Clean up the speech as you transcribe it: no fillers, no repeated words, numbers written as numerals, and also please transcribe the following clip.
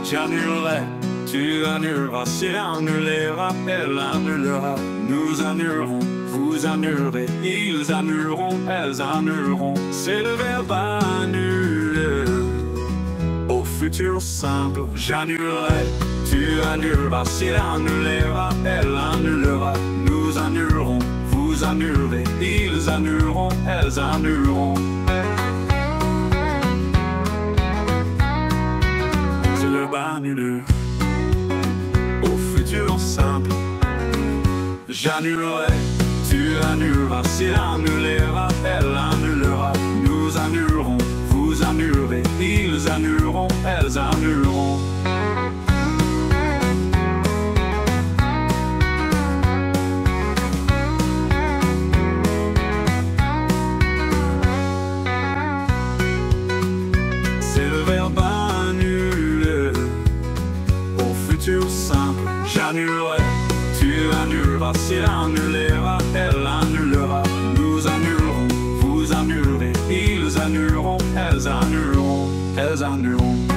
J'annulerai, tu annuleras, c'est annulera, elle annulera. Nous annulerons, vous annulerez, ils annuleront, elles annuleront. C'est le verbe annuler. Au futur simple, j'annulerai, tu annuleras, c'est annulera, elle annulera. Nous annulerons, vous annulerez, ils annuleront, elles annuleront. C'est le verbe annuler. Au futur simple, j'annulerai, tu annuleras, c'est annulera, elle annulera. Nous annulerons, vous annulerez, ils annuleront, elles annuleront. C'est le verbe annuler. Au futur simple, j'annulerai, tu annuleras, c'est annulera, elle annulera. Nous annulerons, vous annulerez, ils annuleront, elles annuleront, elles annuleront.